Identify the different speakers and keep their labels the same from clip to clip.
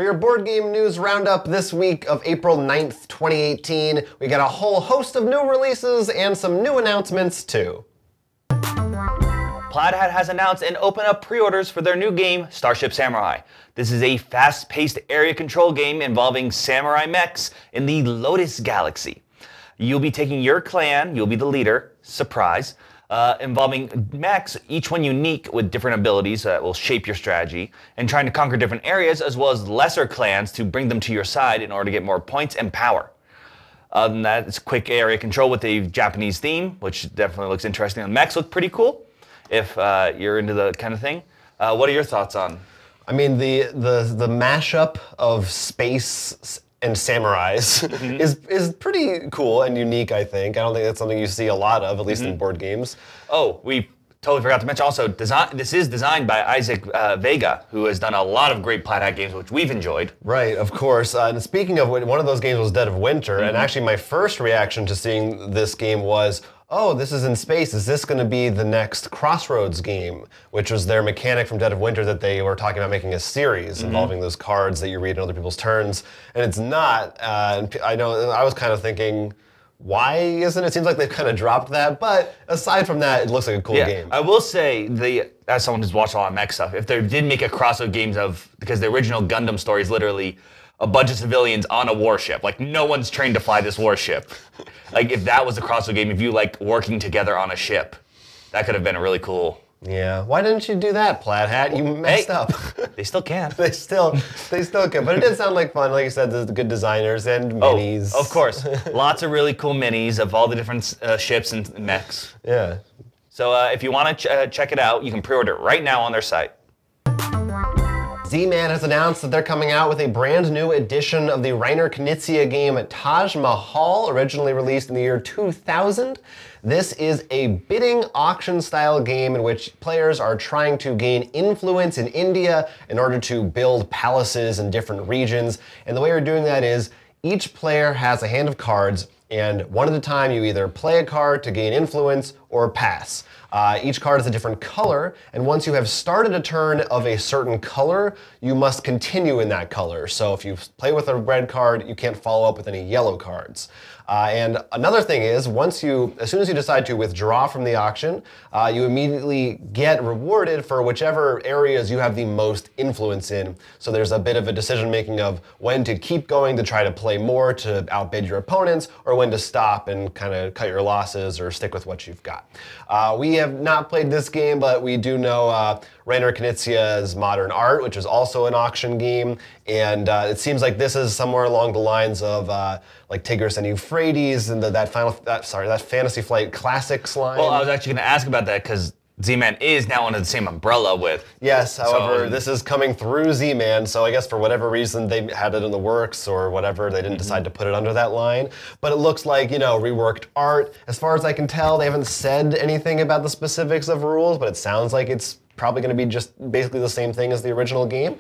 Speaker 1: For your board game news roundup this week of April 9th, 2018, we got a whole host of new releases and some new announcements too.
Speaker 2: Splat Attack has announced and opened up pre-orders for their new game, Starship Samurai. This is a fast-paced area control game involving samurai mechs in the Lotus Galaxy. You'll be taking your clan, you'll be the leader, surprise, involving mechs, each one unique with different abilities that will shape your strategy, and trying to conquer different areas as well as lesser clans to bring them to your side in order to get more points and power. Other than that, it's quick area control with a Japanese theme, which definitely looks interesting. The mechs look pretty cool if you're into the kind of thing. What are your thoughts on?
Speaker 1: I mean, the mashup of space and samurais is pretty cool and unique, I think. I don't think that's something you see a lot of, at least in board games.
Speaker 2: Oh, we totally forgot to mention also, this is designed by Isaac Vega, who has done a lot of great Splat Attack games, which we've enjoyed.
Speaker 1: Right, of course. And speaking of, one of those games was Dead of Winter, and actually my first reaction to seeing this game was, oh, this is in space. Is this going to be the next Crossroads game? Which was their mechanic from Dead of Winter that they were talking about making a series involving those cards that you read in other people's turns. And it's not. And I know I was kind of thinking, why isn't it? It seems like they've kind of dropped that. But aside from that, it looks like a cool game.
Speaker 2: I will say, as someone who's watched a lot of mech stuff, if they did make a Crossroads games because the original Gundam story is literally a bunch of civilians on a warship. Like, no one's trained to fly this warship. Like, if that was a Crossroads game, if you like working together on a ship, that could have been a really cool.
Speaker 1: Yeah, why didn't you do that, Splat Hat? You messed up.
Speaker 2: They still can.
Speaker 1: They still can. But it did sound like fun. Like you said, there's good designers and minis.
Speaker 2: Oh, of course. Lots of really cool minis of all the different ships and mechs.
Speaker 1: Yeah.
Speaker 2: So if you want to check it out, you can pre-order it right now on their site.
Speaker 1: Z-Man has announced that they're coming out with a brand new edition of the Reiner Knizia game Taj Mahal, originally released in the year 2000. This is a bidding auction-style game in which players are trying to gain influence in India in order to build palaces in different regions. And the way we're doing that is each player has a hand of cards, and one at a time you either play a card to gain influence or pass. Each card is a different color, and once you have started a turn of a certain color, you must continue in that color. So if you play with a red card, you can't follow up with any yellow cards. And another thing is, as soon as you decide to withdraw from the auction, you immediately get rewarded for whichever areas you have the most influence in. So there's a bit of a decision making of when to keep going to try to play more to outbid your opponents, or when to stop and kind of cut your losses or stick with what you've got. We have not played this game, but we do know Reiner Knizia's Modern Art, which is also an auction game, and it seems like this is somewhere along the lines of like Tigris and Euphrates and that Fantasy Flight Classics line.
Speaker 2: Well, I was actually going to ask about that because Z-Man is now under the same umbrella with.
Speaker 1: Yes, however, this is coming through Z-Man, so I guess for whatever reason they had it in the works or whatever, they didn't decide to put it under that line. But it looks like, you know, reworked art. As far as I can tell, they haven't said anything about the specifics of rules, but it sounds like it's probably going to be just basically the same thing as the original game,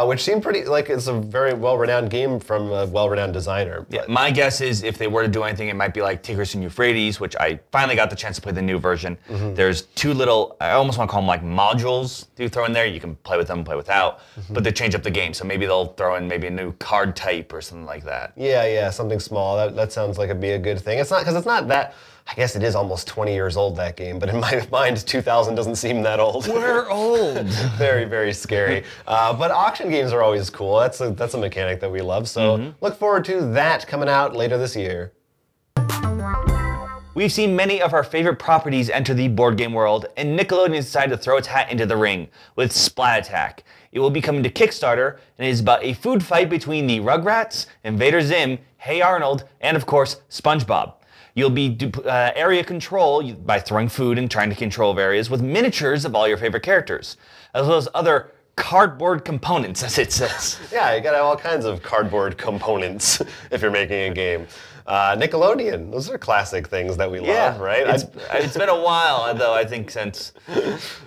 Speaker 1: which seemed pretty, like it's a very well-renowned game from a well-renowned designer.
Speaker 2: Yeah, my guess is if they were to do anything, it might be like Tigris and Euphrates, which I finally got the chance to play the new version. There's two little, I almost want to call them like modules you throw in there. You can play with them, play without, but they change up the game. So maybe they'll throw in maybe a new card type or something like that.
Speaker 1: Yeah, something small. That sounds like it'd be a good thing. It's not, because it's not that, I guess it is almost 20 years old, that game, but in my mind, 2000 doesn't seem that old.
Speaker 2: We're old.
Speaker 1: Very, very scary. But auction games are always cool. That's a mechanic that we love, so look forward to that coming out later this year.
Speaker 2: We've seen many of our favorite properties enter the board game world, and Nickelodeon decided to throw its hat into the ring with Splat Attack. It will be coming to Kickstarter, and it is about a food fight between the Rugrats, Invader Zim, Hey Arnold, and of course, SpongeBob. You'll be area control by throwing food and trying to control areas with miniatures of all your favorite characters, as well as other cardboard components, as it says.
Speaker 1: Yeah, you gotta have all kinds of cardboard components if you're making a game. Nickelodeon. Those are classic things that we love, right?
Speaker 2: It's been a while, though, I think, since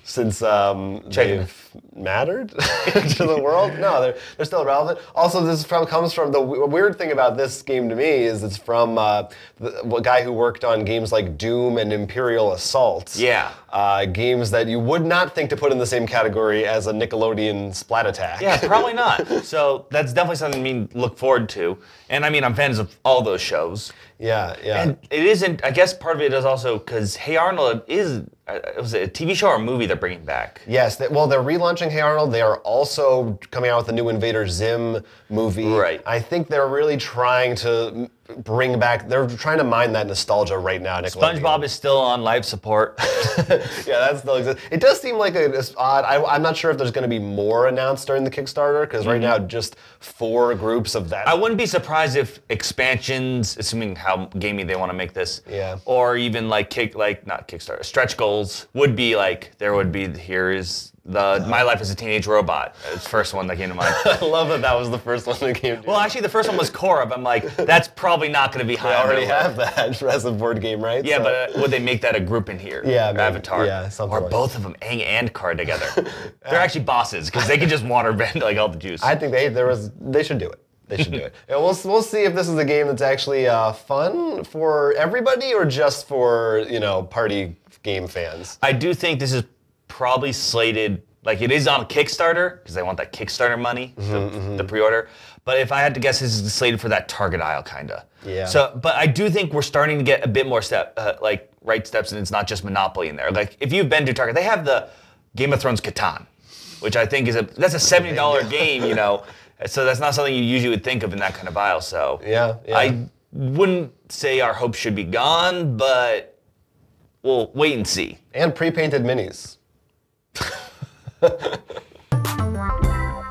Speaker 1: they've mattered to the world. No, they're still relevant. Also, this comes from the weird thing about this game to me is it's from the guy who worked on games like Doom and Imperial Assault.
Speaker 2: Yeah.
Speaker 1: Games that you would not think to put in the same category as a Nickelodeon Splat Attack.
Speaker 2: Yeah, probably not. So that's definitely something we look forward to. And I mean, I'm fans of all those shows.
Speaker 1: Yeah.
Speaker 2: And it isn't, I guess part of it is also because Hey Arnold was it a TV show or a movie they're bringing back?
Speaker 1: Yes, they're relaunching Hey Arnold. They are also coming out with a new Invader Zim movie.
Speaker 2: Right.
Speaker 1: I think they're really trying to bring back, they're trying to mine that nostalgia right now.
Speaker 2: SpongeBob is still on life support.
Speaker 1: Yeah, that still exists. It does seem like it's odd. I'm not sure if there's going to be more announced during the Kickstarter, because right now just 4 groups of that.
Speaker 2: I wouldn't be surprised if expansions, assuming how gamey they want to make this, or even like not Kickstarter, stretch goals would be like, there would be, here is My Life as a Teenage Robot. It's the first one that came to mind.
Speaker 1: I love that was the first one that came to mind.
Speaker 2: Well, actually, the first one was Korra. I'm like, that's probably not going to be high.
Speaker 1: They already have that as a board game, right?
Speaker 2: Yeah, but would they make that a group in here?
Speaker 1: Yeah,
Speaker 2: Avatar.
Speaker 1: Yeah, something
Speaker 2: or
Speaker 1: like
Speaker 2: both of them, Aang and Korra together. They're actually bosses because they can just water bend like all the juice.
Speaker 1: I think they should do it. They should do it. And we'll see if this is a game that's actually fun for everybody or just for, party game fans.
Speaker 2: I do think this is probably slated, like it is on Kickstarter because they want that Kickstarter money, the pre-order. But if I had to guess, this is slated for that Target aisle kind of.
Speaker 1: Yeah.
Speaker 2: So, but I do think we're starting to get a bit more right steps, and it's not just Monopoly in there. Like if you've been to Target, they have the Game of Thrones Catan, which I think that's a $70 game, So that's not something you usually would think of in that kind of aisle. So
Speaker 1: yeah.
Speaker 2: I wouldn't say our hopes should be gone, but we'll wait and see.
Speaker 1: And pre-painted minis.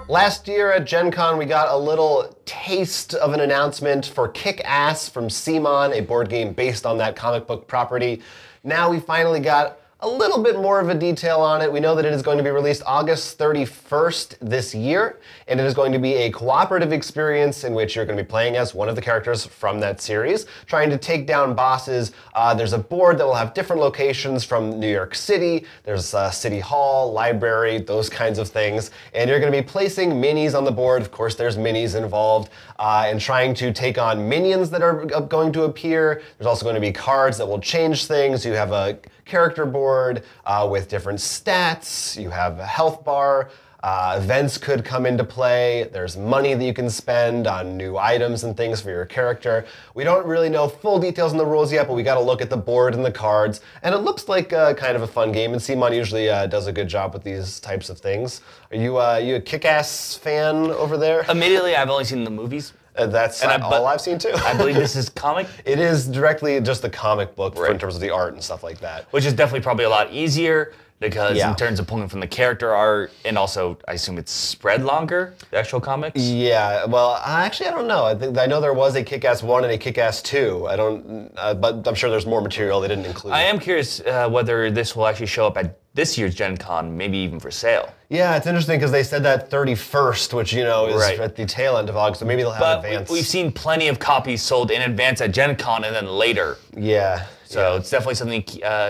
Speaker 1: Last year at Gen Con, we got a little taste of an announcement for KickAss from CMON, a board game based on that comic book property. Now we finally got a little bit more of a detail on it. We know that it is going to be released August 31st this year, and it is going to be a cooperative experience in which you're going to be playing as one of the characters from that series, trying to take down bosses. There's a board that will have different locations from New York City. There's City Hall, library, those kinds of things. And you're going to be placing minis on the board. Of course, there's minis involved, and trying to take on minions that are going to appear. There's also going to be cards that will change things. You have a character board with different stats. You have a health bar. Events could come into play. There's money that you can spend on new items and things for your character. We don't really know full details on the rules yet, but we got to look at the board and the cards. And it looks like kind of a fun game. And CMON usually does a good job with these types of things. Are you a KickAss fan over there?
Speaker 2: Immediately, I've only seen the movies.
Speaker 1: That's all I've seen too.
Speaker 2: I believe this is comic.
Speaker 1: It is directly just the comic book in terms of the art and stuff like that.
Speaker 2: Which is definitely probably a lot easier because in terms of pulling from the character art, and also I assume it's spread longer, the actual comics?
Speaker 1: Yeah, well, actually I don't know. I know there was a KickAss 1 and a KickAss 2. I don't, but I'm sure there's more material they didn't include.
Speaker 2: I am curious whether this will actually show up at this year's Gen Con, maybe even for sale.
Speaker 1: Yeah, it's interesting because they said that 31st, which, is at the tail end of August, so maybe they'll have advance.
Speaker 2: We've seen plenty of copies sold in advance at Gen Con and then later.
Speaker 1: Yeah.
Speaker 2: So it's definitely something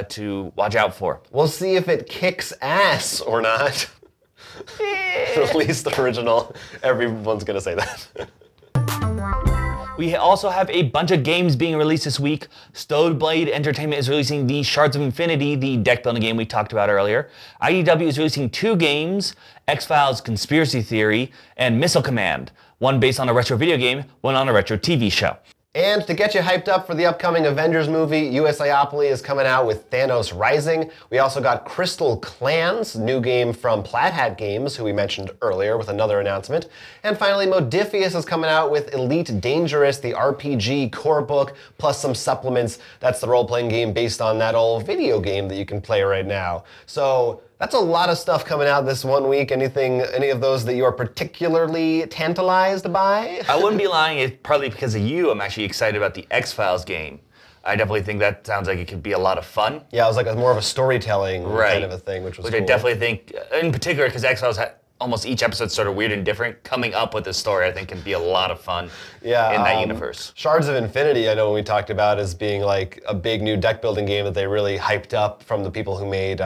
Speaker 2: to watch out for.
Speaker 1: We'll see if it kicks ass or not. At least the original. Everyone's going to say that.
Speaker 2: We also have a bunch of games being released this week. Stoneblade Entertainment is releasing the Shards of Infinity, the deck building game we talked about earlier. IDW is releasing 2 games, X-Files Conspiracy Theory and Missile Command, one based on a retro video game, one on a retro TV show.
Speaker 1: And to get you hyped up for the upcoming Avengers movie, USAopoly is coming out with Thanos Rising. We also got Crystal Clans, new game from Plaid Hat Games, who we mentioned earlier with another announcement. And finally, Modifius is coming out with Elite Dangerous, the RPG core book, plus some supplements. That's the role-playing game based on that old video game that you can play right now. So that's a lot of stuff coming out this one week. Any of those that you are particularly tantalized by?
Speaker 2: I wouldn't be lying. It's partly because of you. I'm actually excited about the X-Files game. I definitely think that sounds like it could be a lot of fun.
Speaker 1: Yeah, it was like more of a storytelling kind of a thing, which was cool.
Speaker 2: I definitely think, in particular, because X-Files almost each episode's sort of weird and different, coming up with this story, I think, can be a lot of fun in that universe.
Speaker 1: Shards of Infinity, I know we talked about as being like a big new deck building game that they really hyped up from the people who made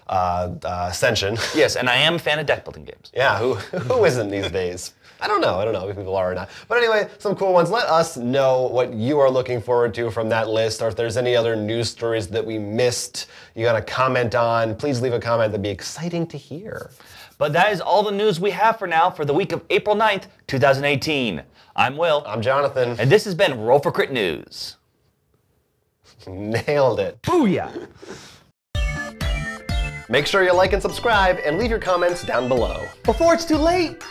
Speaker 1: Ascension.
Speaker 2: Yes, and I am a fan of deck building games.
Speaker 1: Yeah, who isn't these days? I don't know if people are or not. But anyway, some cool ones. Let us know what you are looking forward to from that list, or if there's any other news stories that we missed you got to comment on. Please leave a comment. That'd be exciting to hear.
Speaker 2: But that is all the news we have for now for the week of April 9th, 2018. I'm Will.
Speaker 1: I'm Jonathan.
Speaker 2: And this has been Roll for Crit News.
Speaker 1: Nailed it.
Speaker 2: Booyah!
Speaker 1: Make sure you like and subscribe and leave your comments down below.
Speaker 2: Before it's too late!